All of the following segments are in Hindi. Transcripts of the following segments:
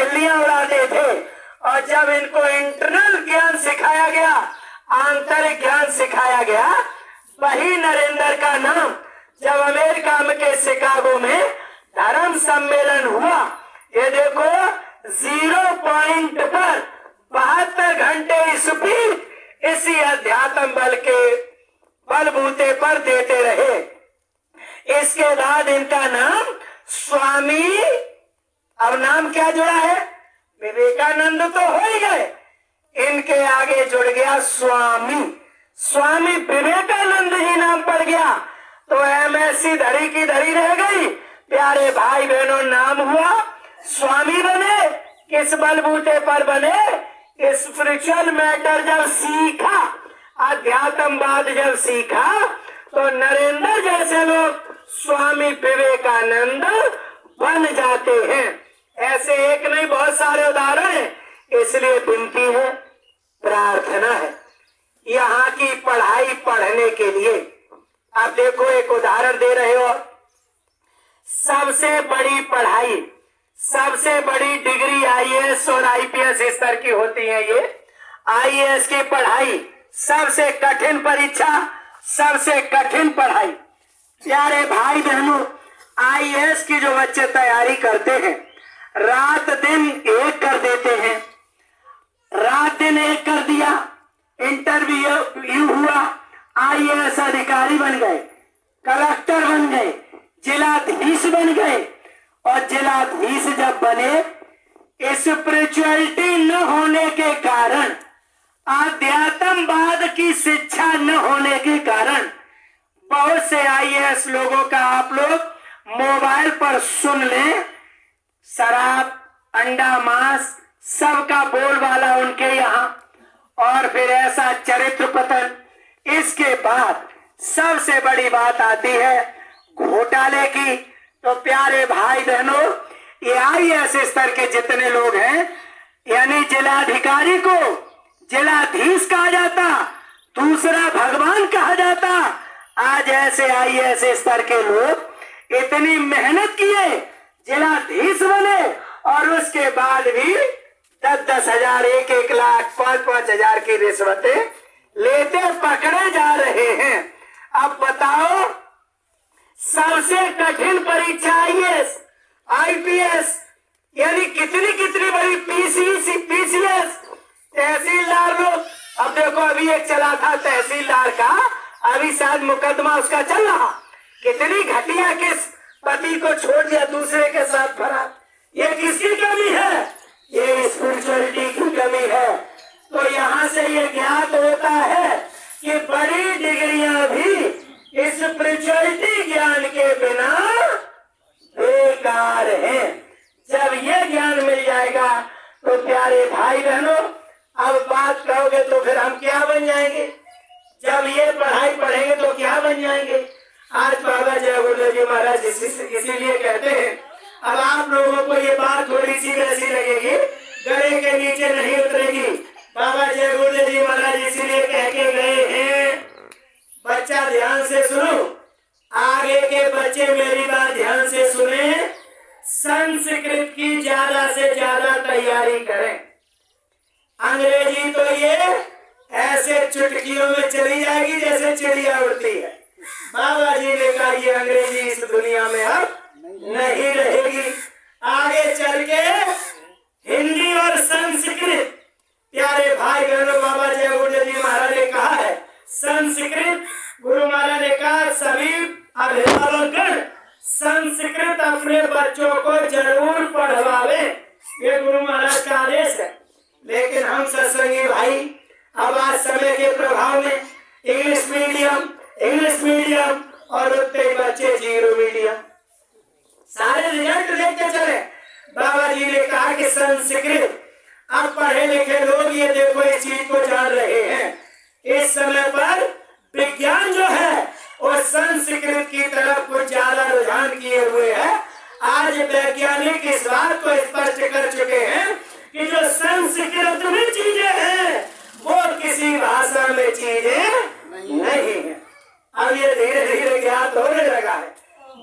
खिल्लियां उड़ाते थे। और जब इनको इंटरनल ज्ञान सिखाया गया, आंतरिक ज्ञान सिखाया गया, वही नरेंद्र का नाम जब अमेरिका के शिकागो में धर्म सम्मेलन हुआ, ये देखो 0 पॉइंट पर 72 घंटे स्पीड इसी अध्यात्म बल के बलबूते पर देते रहे। इसके बाद इनका नाम स्वामी, अब नाम क्या जुड़ा है? विवेकानंद तो हो ही गए, इनके आगे जुड़ गया स्वामी। स्वामी विवेकानंद जी नाम पड़ गया तो MSc धरी की धरी रह गई। प्यारे भाई बहनों, नाम हुआ, स्वामी बने। किस बलबूते पर बने? स्पिरिचुअल मैटर जब सीखा, अध्यात्मवाद जब सीखा, तो नरेंद्र जैसे लोग स्वामी विवेकानंद बन जाते हैं। ऐसे एक नहीं, बहुत सारे उदाहरण हैं। इसलिए विनती है, प्रार्थना है यहाँ की पढ़ाई पढ़ने के लिए। आप देखो, एक उदाहरण दे रहे हो, सबसे बड़ी पढ़ाई, सबसे बड़ी डिग्री IAS और IPS स्तर की होती है। ये IAS की पढ़ाई सबसे कठिन परीक्षा, सबसे कठिन पढ़ाई। प्यारे भाई बहनों, IAS की जो बच्चे तैयारी करते हैं, रात दिन एक कर देते हैं। रात दिन एक कर दिया, इंटरव्यू हुआ, IAS अधिकारी बन गए, कलेक्टर बन गए, जिलाधीश बन गए। और जिलाधीश जब बने, स्पिरिचुअलिटी न होने के कारण, आध्यात्मवाद की शिक्षा न होने के कारण, बहुत से IAS लोगों का आप लोग मोबाइल पर सुन लें, शराब, अंडा, मांस, सबका बोलबाला उनके यहाँ, और फिर ऐसा चरित्र पतन। इसके बाद सबसे बड़ी बात आती है घोटाले की। तो प्यारे भाई बहनों, ये IAS स्तर के जितने लोग हैं, यानी जिलाधिकारी को जिलाधीश कहा जाता, दूसरा भगवान कहा जाता। आज ऐसे IAS स्तर के लोग इतनी मेहनत किए, जिलाधीश बने, और उसके बाद भी 10-10 हजार, 1-1 लाख, 5-5 हजार की रिश्वतें लेते पकड़े जा रहे हैं। अब बताओ, सबसे कठिन परीक्षा IAS, IPS, यानी कितनी कितनी बड़ी PCS, तहसीलदार लोग। अब देखो, अभी एक चला था तहसीलदार का, अभी शायद मुकदमा उसका चल रहा। कितनी घटिया, किस पति को छोड़ दिया, दूसरे के साथ फरार। ये किसकी कमी है? ये स्पिरिचुअलिटी की कमी है। तो यहाँ से ये ज्ञात होता है कि बड़ी डिग्रियां भी स्पिरिचुअलिटी ज्ञान के बिना बेकार हैं। जब ये ज्ञान मिल जाएगा तो प्यारे भाई बहनों, अब बात कहोगे तो फिर हम क्या बन जाएंगे? जब ये पढ़ाई पढ़ेंगे तो क्या बन जाएंगे? आज बाबा जय गुरुदेव जी महाराज इसीलिए कहते हैं, अब आप लोगों को ये बात थोड़ी सी ऐसी लगेगी, गले के नीचे नहीं उतरेगी। बाबा जय गुरुदेव जी महाराज इसीलिए कह के गए हैं, बच्चा ध्यान से सुनो, आगे के बच्चे मेरी बात ध्यान से सुने, संस्कृत की ज्यादा से ज्यादा तैयारी करें। अंग्रेजी तो ये ऐसे चुटकियों में चली जाएगी जैसे चिड़िया उड़ती है। बाबा जी ने कहा ये अंग्रेजी इस दुनिया में अब नहीं रहेगी। आगे चल के हिंदी और संस्कृत, प्यारे भाई बहनों, बाबा जय गुरुदेव जी महाराज ने कहा है, संस्कृत, गुरु महाराज ने कहा सभी अभिभावकगण संस्कृत अपने बच्चों को जरूर पढ़वावे, ये गुरु महाराज का आदेश है। लेकिन हम सत्संगी भाई अब आज समय के प्रभाव में इंग्लिश मीडियम और उतने बच्चे जीरो मीडियम, सारे रिजल्ट देखते चले। बाबा जी ने कहा कि संस्कृत, अब पढ़े लिखे लोग ये देखो इस चीज को जान रहे हैं, इस समय पर विज्ञान जो है वो संस्कृत की तरफ कुछ ज्यादा रुझान किए हुए है। आज वैज्ञानिक इस बात को स्पष्ट कर चुके हैं कि जो संस्कृत में चीजें हैं वो किसी भाषा में चीजें नहीं है। अब ये धीरे धीरे ज्ञात होने लगा है।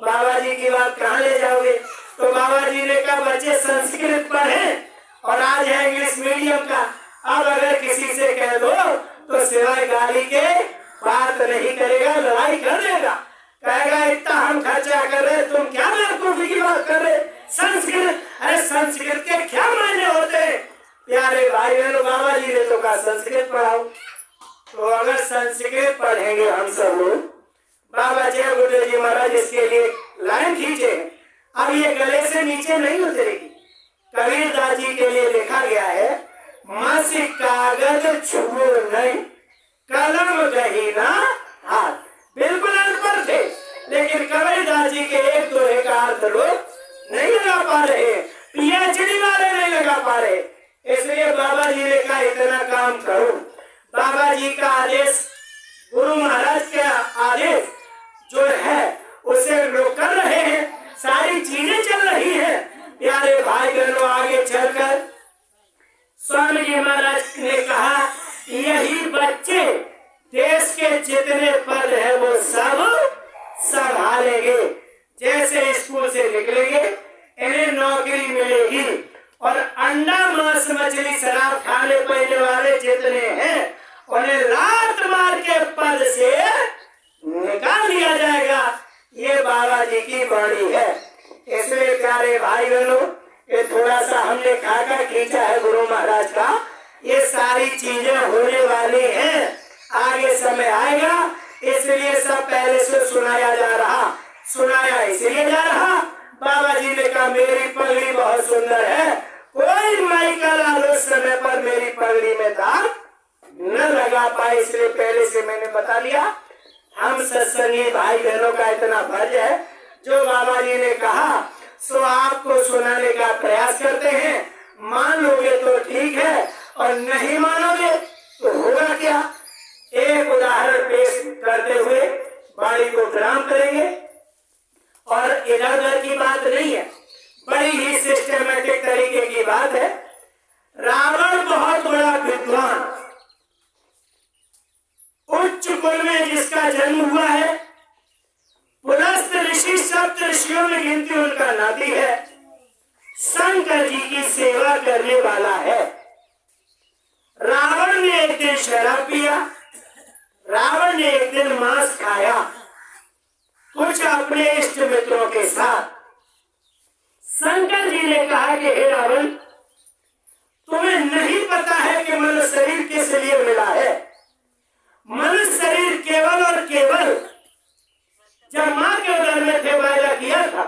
बाबा जी की बात कहाँ ले जाओगे? तो बाबा जी ने कहा बच्चे संस्कृत पढ़ें और आज है इंग्लिश मीडियम का। अब अगर किसी से कह दो तो सिवाय गाली के बात नहीं करेगा, लड़ाई कर देगा, कहेगा इतना हम खर्चा कर रहे, तुम क्या बेवकूफी की बात कर रहे। संस्कृत, अरे संस्कृत के क्या मायने होते हैं प्यारे भाई बहनों। बाबा जी ने तो कहा संस्कृत पढ़ाओ। तो अगर संस्कृत पढ़ेंगे हम सब लोग, बाबा जय गुरुदेव जी महाराज इसके लिए लाइन खींचे। अब ये गले से नीचे नहीं उतरेगी। कबीरदास जी के लिए लिखा गया है, मासी कागज छुओ नहीं, कलम गही ना हाथ। बिल्कुल अनपढ़ थे, लेकिन कबीरदास जी के एक दोहे का अर्थ लोग नहीं लगा पा रहे, पीएचडी वाले नहीं लगा पा रहे। इसलिए बाबा जी ने कहा इतना काम करो। बाबा जी का आदेश, गुरु महाराज का आदेश जो है उसे लोग कर रहे हैं, सारी चीजें चल रही हैं। प्यारे भाई बहनों, आगे चलकर स्वामी जी महाराज ने कहा यही बच्चे देश के जितने पद है वो सब संभालेंगे। जैसे स्कूल से निकलेंगे इन्हें नौकरी मिलेगी, और अंडा मांस मछली शराब खाने पीने वाले जितने हैं उन्हें लात मार के पद से निकाल दिया जाएगा। ये बाबा जी की वाणी है। इसलिए प्यारे भाई बहनों, ये थोड़ा सा हमने खाका खींचा है गुरु महाराज का। ये सारी चीजें होने वाली हैं, आगे समय आएगा, इसलिए सब पहले से सुनाया जा रहा। सुनाया इसलिए जा रहा, बाबा जी ने कहा मेरी पगड़ी बहुत सुंदर है, कोई माइका लाल उस समय पर मेरी पगड़ी में दाग न लगा पाए, इसलिए पहले से मैंने बता दिया। हम सत्संगी भाई बहनों का इतना फर्ज है, जो बाबा जी ने कहा सो आपको सुनाने का प्रयास करते हैं। मान लोगे तो ठीक है, और नहीं मानोगे तो होगा क्या। एक उदाहरण पेश करते हुए वाणी को विराम करेंगे, और इधर उधर की बात नहीं है, बड़ी ही सिस्टमेटिक तरीके की बात है। रावण बहुत बड़ा विद्वान, उच्च कुल में जिसका जन्म हुआ है, पुलस्त ऋषि सप्त ऋषियों में गिनती उनका नाती है, शंकर जी की सेवा करने वाला है। रावण ने एक दिन शराब पिया, रावण ने एक दिन मांस खाया, कुछ अपने इष्ट मित्रों के साथ। शंकर जी ने कहा कि हे रावण, तुम्हें नहीं पता है कि मनुष्य शरीर किस लिए मिला है। मनुष्य शरीर केवल और केवल जब मां के उदर में थे पैदा किया था।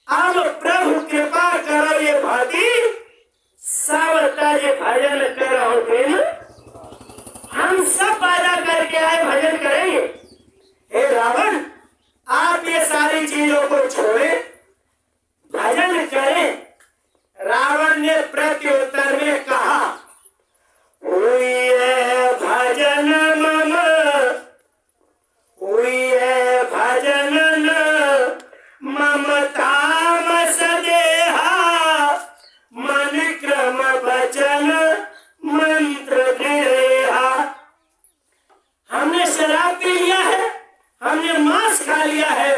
अब प्रभु कृपा करो ये भाती सब तज भजन करो दिन। हम सब पैदा करके आए, भजन करेंगे। हे रावण, आप ये सारी चीजों को छोड़ें, भजन करें। रावण ने प्रत्युत्तर में कहा हुई भजन मम, हुई भजन ममतामस देहा, मन क्रम वचन मंत्र दृढ़ा। हमने शराब पी लिया है, हमने मांस खा लिया है,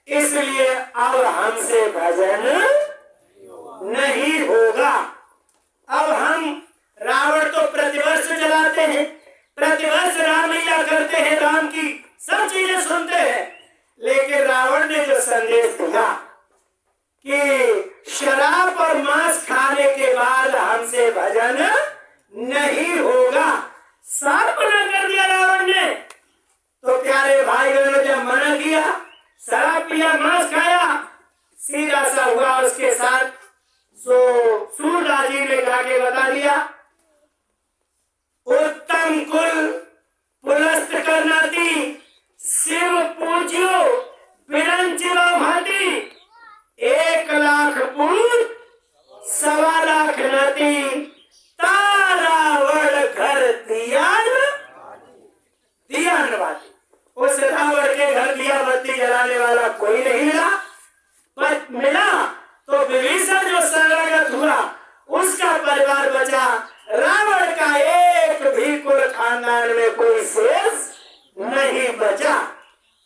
इसलिए अब हमसे भजन नहीं होगा। अब हम रावण तो प्रतिवर्ष जलाते हैं, प्रतिवर्ष रामलीला करते हैं, राम की सब चीजें सुनते हैं, लेकिन रावण ने जो संदेश दिया कि शराब और मांस खाने के बाद हमसे भजन नहीं होगा, साफ मना कर दिया रावण ने। तो प्यारे भाई बहनों, जब मना किया, शराब पिया, मांस खाया, सीधा सा हुआ उसके साथ। सो सूरदास जी ने जाके बता दिया, उत्तम कुल पुलस्त करनाती, शिव पूज्यो बिरंचिलो भाती, 1 लाख पूत 1.25 लाख नती, तारावड़ घर दियान बाती। उस रावण के घर दिया बत्ती जलाने वाला कोई नहीं मिला, पर मिला तो विभीषण जो शरणागत हुआ उसका परिवार बचा। रावण का एक भी कुल खानदान में कोई शेष नहीं बचा।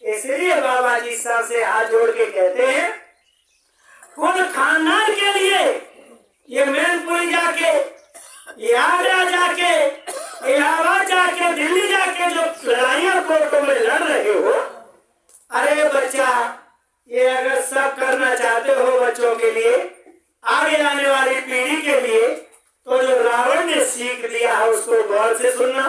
इसलिए बाबा जी सबसे हाथ जोड़ के कहते हैं, कुल खानदान के लिए ये मैनपुरी जाके, ये आगरा जाके, इलाहाबाद जाके, दिल्ली जाके जो लड़ाइयां कोर्टों में लड़ रहे हो, अरे बच्चा, ये अगर सब करना चाहते हो बच्चों के लिए, आगे आने वाली पीढ़ी के लिए, तो जो रावण ने सीख दिया है उसको गौर से सुनना,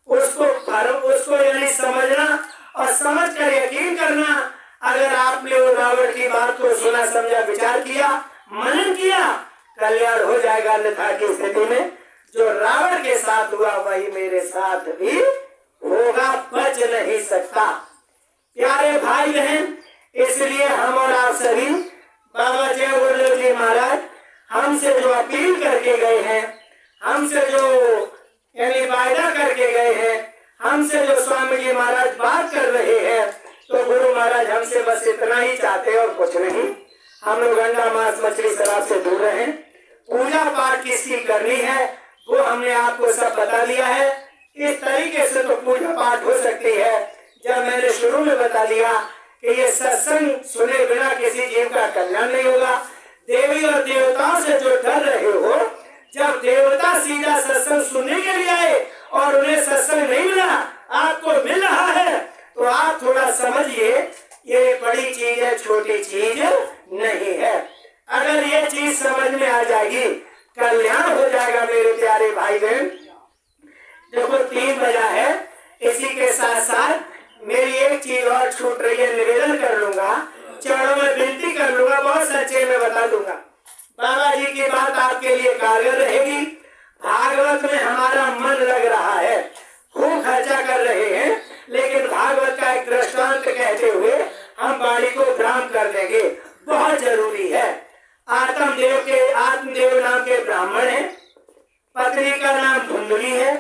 उसको यानी समझना और समझ कर यकीन करना। अगर आपने वो रावण की बात को सुना, समझा, विचार किया, मनन किया, कल्याण हो जाएगा। अन्यथा की स्थिति में जो रावण के साथ हुआ वही मेरे साथ भी होगा, बच नहीं सकता। प्यारे भाई बहन, इसलिए हम और आप सभी बाबा जय गुरुदेव जी महाराज हमसे जो अपील करके गए हैं, हमसे जो यानी वायदा करके गए हैं, हमसे जो स्वामी जी महाराज बात कर रहे हैं, तो गुरु महाराज हमसे बस इतना ही चाहते हैं और कुछ नहीं। हम लोग अंडा मांस मछली शराब से दूर रहें। पूजा पाठ किसकी करनी है वो हमने आपको सब बता दिया है। इस तरीके से तो पूजा पाठ हो सकती है। जब मैंने शुरू में बता दिया कि ये सत्संग सुने बिना किसी जीव का कल्याण नहीं होगा। देवी और देवताओं से जो डर रहे हो, जब देवता सीधा सत्संग सुनने के लिए आए और उन्हें सत्संग नहीं मिला, आपको मिल रहा है, तो आप थोड़ा समझिए ये बड़ी चीज है, छोटी चीज नहीं है। अगर ये चीज समझ में आ जाएगी, कल्याण हो जाएगा मेरे प्यारे भाई बहन। देखो 3 बजा है, इसी के साथ साथ मेरी एक चीज और छूट रही है, निवेदन कर लूंगा, चरणों में विनती कर लूंगा, बहुत सच्चे में बता दूंगा। बाबा जी की बात आपके लिए कारगर रहेगी। भागवत में हमारा मन लग रहा है, खूब खर्चा कर रहे हैं, लेकिन भागवत का एक दृष्टांत कहते हुए हम वाणी को विराम कर देंगे। बहुत जरूरी है। आत्मदेव नाम के ब्राह्मण है, पत्नी का नाम धुंधली है।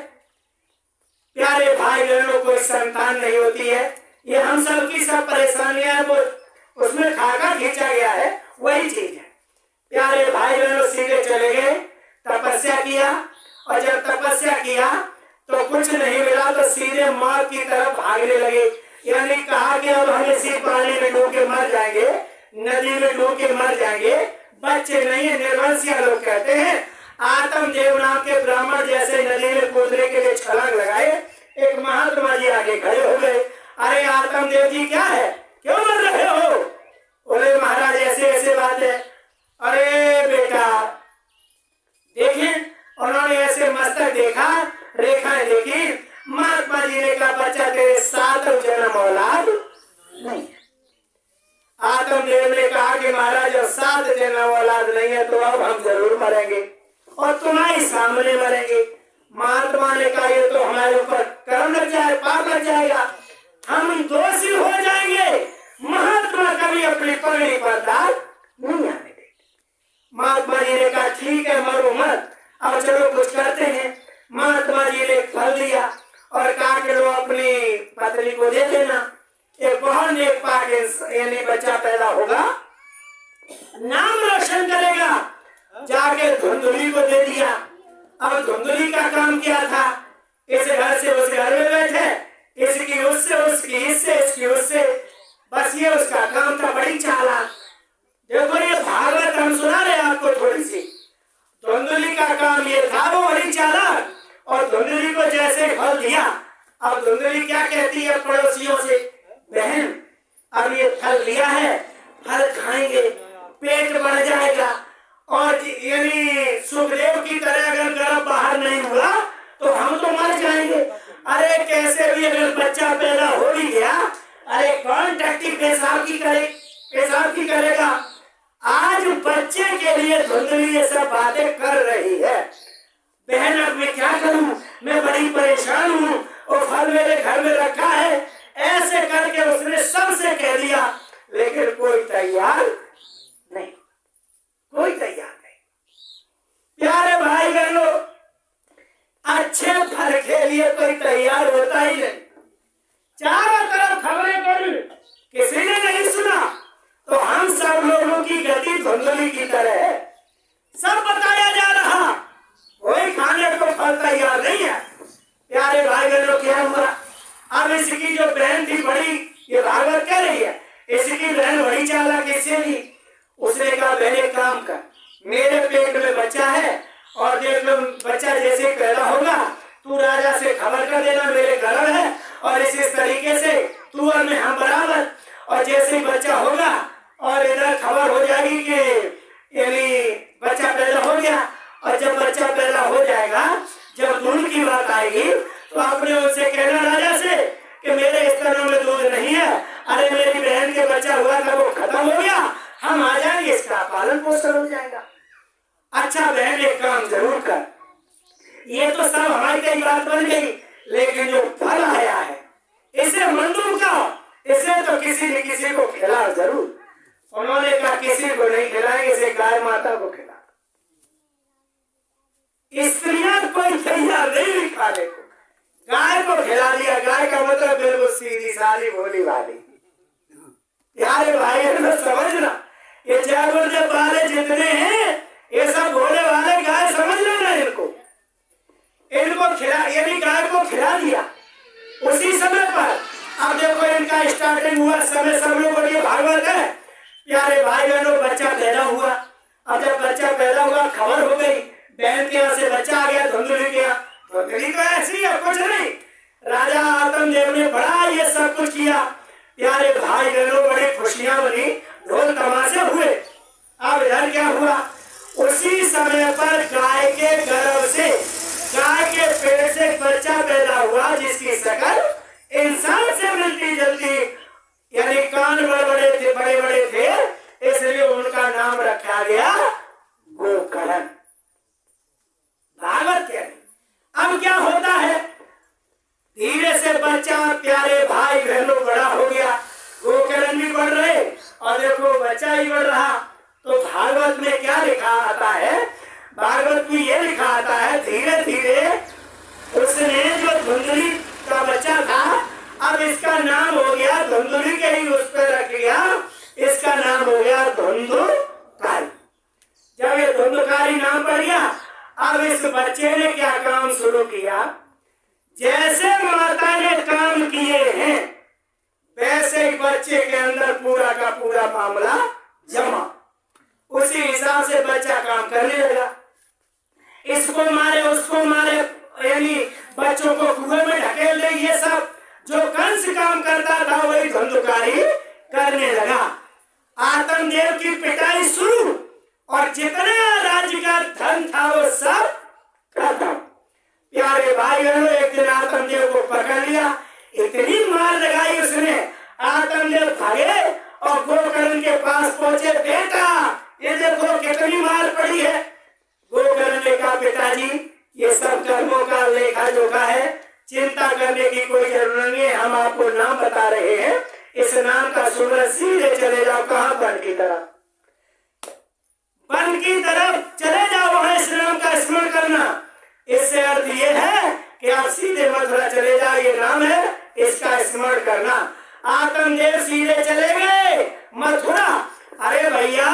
प्यारे भाई बहनों, कोई संतान नहीं होती है। ये हम सब की सब परेशानियां वो उसमें खाका खींचा गया है, वही चीज है। प्यारे भाई बहनों, सीधे चले गए, तपस्या किया, और जब तपस्या किया तो कुछ नहीं मिला तो सीधे मौत की तरफ भागने लगे। यानी कहा कि अब हम इसी पानी में डूब के मर जाएंगे, नदी में डूब के मर जाएंगे। बच्चे नहीं है, निर्वंशिया लोग कहते हैं। आत्मदेव नाम के ब्राह्मण जैसे नदी में कूदने के लिए छलांग लगाए, एक महात्मा जी आगे खड़े हो गए। अरे आत्मदेव जी, क्या है, क्यों मर रहे हो? बोले महाराज ऐसे ऐसे बात है। अरे बेटा देखें, उन्होंने ऐसे मस्तक देखा, रेखाएं देखी। महात्मा जी ने कहा बच्चा तेरे 7 जन्म औलाद नहीं है। आत्मदेव ने कहा कि महाराज जब 7 जन्म औलाद नहीं है तो अब हम जरूर मरेंगे और तुम्हारे सामने मरेंगे। महात्मा ने कहा ये तो हमारे ऊपर कर्म लग जाए, पाप लग जाएगा, हम दोषी हो जाएंगे। महात्मा कभी अपनी पगड़ी पर दाग नहीं आने देंगे। महात्मा जी ने कहा ठीक है, मरो मत, अब चलो कुछ करते हैं। महात्मा जी ने फल दिया और कहा कि लो अपनी पत्नी को दे देना, एक बहुत नेक पाक यानी बच्चा पैदा होगा, नाम रोशन करेगा। जाके धुंधली को दे दिया। अब धुंधली का काम क्या था, इस घर से उस घर में बैठे, इसकी उससे, उसकी इससे, इसकी उससे, बस ये उसका काम था। बड़ी चालाक। देखो ये भागवत हम सुना रहे आपको थोड़ी सी। धुंधली का काम ये था, वो बड़ी चालाक, और धुंधली को जैसे फल दिया, अब धुंधली क्या कहती है पड़ोसियों से, बहन अब ये फल लिया है, फल खाएंगे, पेट बढ़ जाएगा, और यानी सुखदेव की तरह अगर गर्भ बाहर नहीं हुआ तो हम तो मर जाएंगे। अरे कैसे भी अगर बच्चा पैदा हो ही गया, अरे कौन टट्टी पेशाब की करेगा। आज बच्चे के लिए धुंधली ये सब बातें कर रही है। बहन अब मैं क्या करूं, मैं बड़ी परेशान हूं, और फल मेरे घर में रखा है, ऐसे करके उसने सबसे कह दिया, लेकिन कोई तैयार नहीं, कोई तैयार नहीं। प्यारे भाई बहनों, अच्छे फल के लिए कोई तैयार होता ही नहीं। चारों तरफ खबरें कर, किसी ने नहीं सुना, तो हम सब लोगों की गति धुंधली की तरह है, सब बताया जा रहा, कोई खाने को फल तैयार नहीं है। प्यारे भाई बहनों, क्या हुआ, अब इसकी जो बहन थी बड़ी, ये भागवत कह रही है, इसकी बहन बड़ी चालाक, इससे भी उसने कहा बहन एक काम कर, मेरे पेट में बच्चा है और देख लो बच्चा जैसे पैदा होगा तू राजा से खबर कर देना मेरे गर्भ है और इसी तरीके से तू और मैं हम बराबर। और जैसे ही बच्चा होगा और इधर खबर हो जाएगी कि यानी बच्चा पैदा हो गया और जब बच्चा पैदा हो जाएगा जब दूध की बात आएगी तो आपने उनसे कहना राजा से कि मेरे स्तनों में दूध नहीं है, अरे मेरी बहन के बच्चा हुआ था वो खत्म हो गया, हम आ जाएंगे, इसका पालन पोषण हो जाएगा। अच्छा बहन एक काम जरूर कर। ये तो सब हमारी कई बात बन गई, लेकिन जो फल आया है इसे मंजूर का, इसे तो किसी न किसी को खिला जरूर। उन्होंने कहा किसी को नहीं खिलाएंगे, इसे गाय माता को खिला। स्त्रियां कोई तैयार नहीं खाने को, गाय को खिला दिया। गाय का मतलब बिल्कुल सीधी सादी भोली वाली। यार भाई समझना, ये जागरूक वाले जितने हैं ये सब भोले वाले गाय समझ लेना इनको खिला, यदि गाय को खिला दिया उसी समय पर। अब देखो इनका स्टार्टिंग हुआ समय, सब लोग बोलिए भागवत है। प्यारे भाई बहनों बच्चा पैदा हुआ। अब जब बच्चा पैदा हुआ खबर हो गई बहन के यहाँ से बच्चा आ गया, धुंधली के यहाँ। धुंधली तो ऐसी है कुछ नहीं, राजा आत्मदेव ने बड़ा ये सब कुछ किया। प्यारे भाई बहनों बड़ी खुशियां बनी, ढोल तमाशे हुए। अब इधर क्या हुआ, उसी समय पर गाय के गर्भ से, गाय के पेट से बच्चा पैदा हुआ जिसकी शक्ल इंसान से मिलती जुलती, यानी कान बड़े बड़े थे, बड़े बड़े थे, इसलिए उनका नाम रखा गया गोकर्ण। भागवत क्या है। अब क्या होता है, धीरे से बच्चा प्यारे भाई बहनों बड़ा हो गया, गोकर्ण भी बढ़ रहे और देखो बच्चा ही बढ़ रहा। तो भागवत में क्या लिखा आता है, भागवत में ये लिखा आता है धीरे धीरे उसने जो धुंधली का बच्चा था अब इसका नाम हो गया, धुंधली के ही उस पर रख गया, इसका नाम हो गया धुंधुकारी। जब ये धुंधुकारी नाम पड़ गया अब इस बच्चे ने क्या काम शुरू किया, जैसे माता ने काम किए हैं वैसे ही बच्चे के अंदर पूरा का पूरा मामला जमा। उसी हिसाब से बच्चा काम करने लगा, इसको मारे उसको मारे, यानी बच्चों को कुएं में ढकेल दे। ये सब जो कंस काम करता था वही धुंधुकारी करने लगा। आत्मदेव की पिटाई शुरू और जितने राज्य का धन था वो सब खत्म। प्यारे भाई बहनों एक दिन आत्मदेव को पकड़ लिया, इतनी मार लगाई उसने, आत्मदेव भागे और गोकर्ण के पास पहुंचे। बेटा ये देखो कितनी मार पड़ी है। गोकर्ण ने कहा पिताजी ये सब कर्मों का लेखा जोखा है, चिंता करने की कोई जरूरत नहीं है, हम आपको नाम बता रहे हैं, इस नाम का सुनकर सीधे चले जाओ। कहाँ? वन की तरफ, वन की तरफ चले जाओ, वहां इस नाम का स्मरण करना। इससे अर्थ ये है कि आप सीधे मथुरा चले जाओ, ये नाम है, इसका स्मरण करना। आत्मदेव सीधे चले गए मथुरा। अरे भैया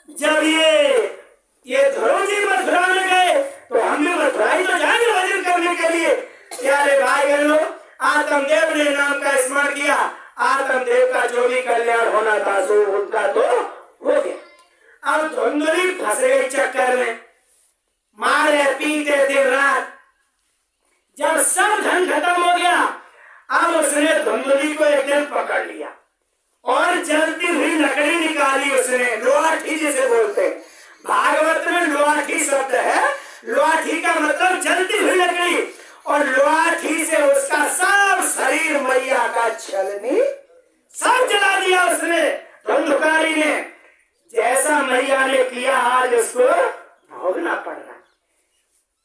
जब ये ध्रुव जी मथुरा में गए तो हम भी मथुरा ही तो जाएंगे भजन करने के लिए। प्यारे भाई बहनों आत्मदेव ने नाम का स्मरण किया, आत्मदेव का जो भी कल्याण होना था सो उनका तो हो गया। अब धुंधली फंस गई चक्कर में, मारे पीते दिन रात। जब सब धन खत्म हो गया अब उसने धुंधली को एक दिन पकड़ लिया और जलती हुई लकड़ी निकाली उसने, लोहाठी जिसे बोलते हैं। भागवत में लोहाठी शब्द है, लोहाठी का मतलब जलती हुई लकड़ी, और लोहाठी से उसका सब शरीर मैया का छलनी सब जला दिया उसने, धुंधुकारी ने। जैसा मैया ने किया आज उसको भोगना पड़ रहा।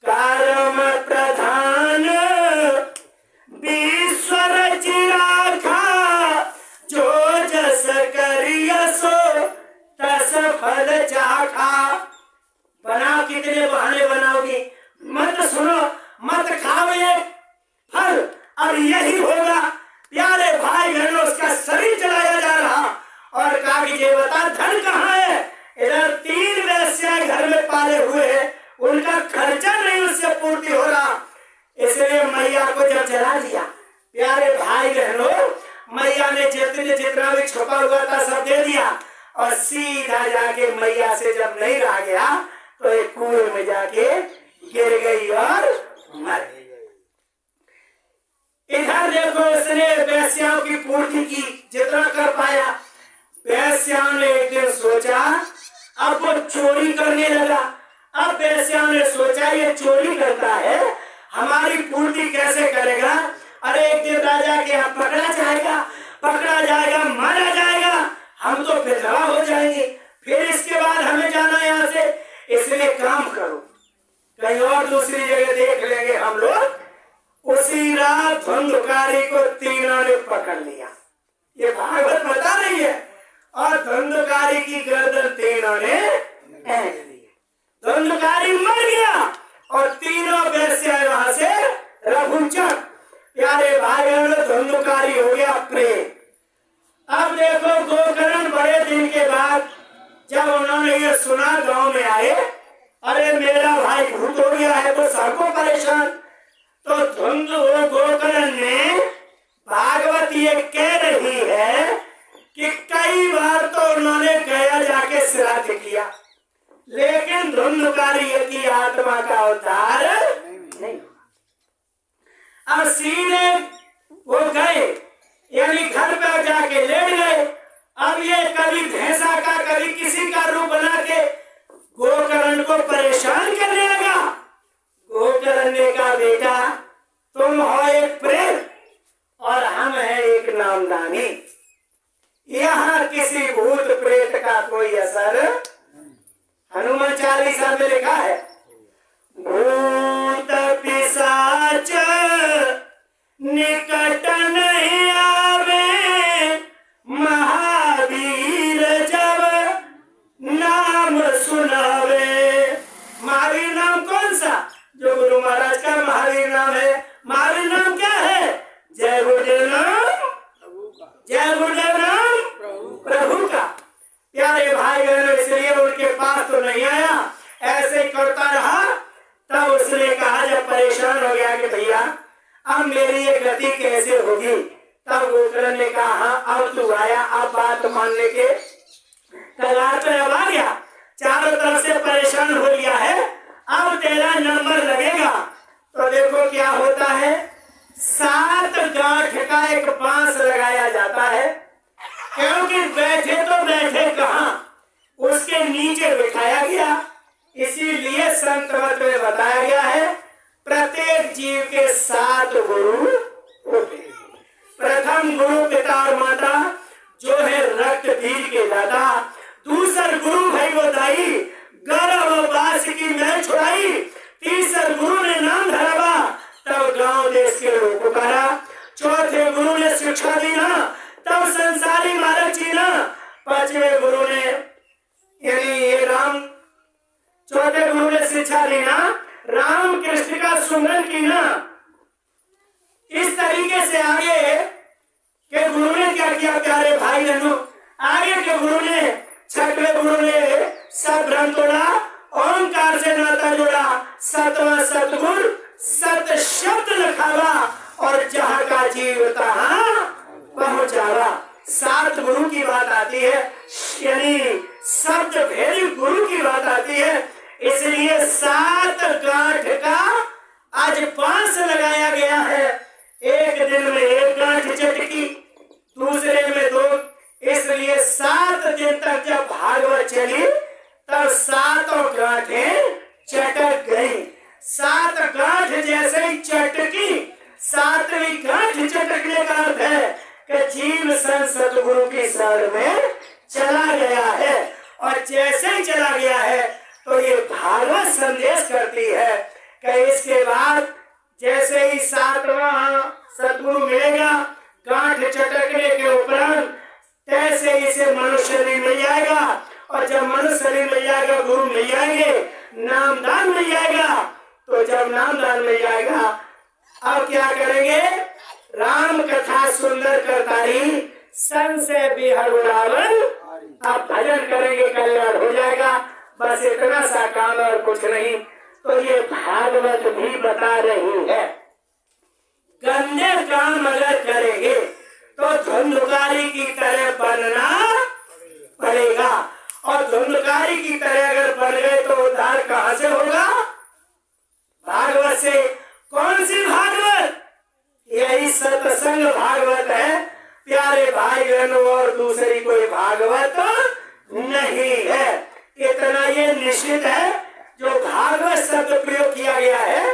कर्म प्रधान ईश्वर चिराखा, जो जस करिया सो तस फल चाखा। बनाओ कितने बहाने बनाओगी, मत सुनो मत खाओ ये फल, अब यही होगा। प्यारे भाई बहनों उसका शरीर जलाया जा रहा और कहा कि ये बता धन कहाँ है। इधर 3 वेश्याएं घर में पाले हुए हैं, और सीधा जाके मैया से जब नहीं रह गया तो एक कुएं में जाके गिर गई और मर गई। इधर देखो उसने वेश्याओं की पूर्ति की जितना कर पाया। वेश्याओं ने एक दिन सोचा, अब वो चोरी करने लगा। अब वेश्याओं ने सोचा ये चोरी करता है, हमारी पूर्ति कैसे करेगा। अरे एक दिन राजा के यहाँ पकड़ा जाएगा, मारा जाएगा, हम तो विधवा हो जाएंगे, फिर इसके बाद हमें जाना यहाँ से। इसलिए काम करो, कहीं और दूसरी जगह देख लेंगे हम लोग। उसी रात धुंधकारी को तीनों ने पकड़ लिया, ये भागवत बता रही है। और धुंधकारी की गर्दन तीनों ने फेंक दी। धुंधकारी मर गया और तीनों वेश्या वहां से रघुचक। प्यारे भाइयों, धुंधकारी हो गया प्रेम। अब देखो गोकर्ण बड़े दिन के बाद जब उन्होंने ये सुना, गांव में आए, अरे मेरा भाई भूत हो गया है, तो सबको परेशान। तो गोकर्ण ने, भागवत ये कह रही है कि कई बार तो उन्होंने गया जाके श्राद्ध किया, लेकिन धुंधकारी की आत्मा का उद्धार नहीं। अब सीधे वो गए, यानी घर पर जाके लेट गए। अब ये कभी भैंसा का, कभी किसी का रूप बना के गोकर्ण को परेशान करने लगा। गोकर्ण ने कहा, बेटा तुम हो एक प्रेत और हम हैं एक नामदानी, यहाँ किसी भूत प्रेत का कोई असर। हनुमान चालीसा में लिखा है, भूत पिशाच निकट नहीं आवे, महावीर जब नाम सुनावे। महावीर नाम कौन सा? जो गुरु महाराज का महावीर नाम है। महावीर नाम क्या है? जय गुरुदेव नाम, जय गुरुदेव नाम प्रभु का। प्यारे भाई बहनों, इसलिए उनके पास तो नहीं आया, ऐसे करता रहा। तब उसने कहा, जब परेशान हो गया कि भैया अब मेरी ये गति कैसे होगी, तब गोकर्ण ने कहा, हाँ अब तू आया, अब बात मानने के कगार पे अब आ गया, चारों तरफ से परेशान हो गया है, अब तेरा नंबर लगेगा। तो देखो क्या होता है, 7 गांठ का एक बांस लगाया जाता है, क्योंकि बैठे तो बैठे कहाँ, उसके नीचे बिठाया गया। इसीलिए संत मत में बताया गया है, प्रत्येक जीव के 7 गुरु होते। प्रथम गुरु पिता और माता, जो है रक्त बीज के दाता। दूसर गुरु भाई वो दाई, गर्भवास की मैं छुड़ाई। तीसर गुरु ने नाम धरावा, तब गांव देश के लोग पुकारा। चौथे गुरु ने शिक्षा दी ना, तब संसारी मार्ग चीना। पांचवें गुरु ने, यानी ये राम, चौथे गुरु ने शिक्षा दी ना, राम कृष्ण का सुमरन की ना। इस तरीके से आगे के गुरु ने क्या किया प्यारे भाई बहनों, आगे के गुरु ने, छठवें गुरु ने सब भ्रम तोड़ा, ओंकार से नाता जोड़ा। सतवां सतगुर सत शब्द लखावा, और जहाँ का जीव तहाँ पहुंचावा। 7 गुरु की बात आती है, यानी शब्द भेदी गुरु की बात आती है। इसलिए 7 गांठ का आज बांस लगाया गया है। एक दिन में 1 गांठ चटकी, दूसरे में 2, इसलिए 7 दिन तक जब भागवत चली तब 7 गांठें चटक गई। 7 गांठ जैसे ही चटकी, 7वीं गांठ चटकने का अर्थ है कि जीव सतगुरु की शरण में चला गया है। और जैसे ही चला गया है तो ये भागवत संदेश करती है कि इसके बाद जैसे ही 7वां सतगुरु मिलेगा, गांठ चटकने के उपरांत, तैसे इसे मनुष्य शरीर मिल जाएगा। और जब मनुष्य शरीर मिल जाएगा, गुरु मिल जाएंगे, नामदान मिल जाएगा। तो जब नामदान मिल जाएगा, अब क्या करेंगे, राम कथा सुंदर करतारी, संशय बिहर उड़ावन, अब भजन करेंगे, कल्याण हो जाएगा। बस इतना सा काम और कुछ नहीं। तो ये भागवत भी बता रही है, गंदे काम अगर करेंगे तो धुंधकारी की तरह बनना पड़ेगा। और धुंधकारी की तरह अगर बन गए तो उद्धार कहां से होगा? भागवत से। कौन सी भागवत? यही सत्संग भागवत है प्यारे भाई बहनों, और दूसरी कोई भागवत नहीं है। इतना ये निश्चित है, जो भागवत शब्द प्रयोग किया गया है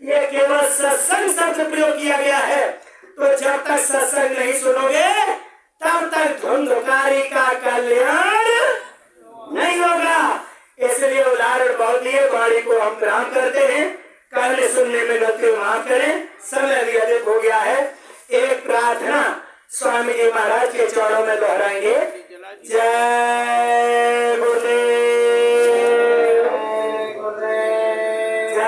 ये केवल सत्संग शब्द प्रयोग किया गया है। तो जब तक सत्संग नहीं सुनोगे तब तक धुंधकारी का कल्याण नहीं होगा। इसलिए उदाहरण बहुत दिए, वाणी को हम प्रणाम करते हैं, कहने सुनने में गलती माफ करें, समय भी अधिक हो गया है। एक प्रार्थना स्वामी जी महाराज के चरणों में दोहराएंगे। जय गुरुदेव।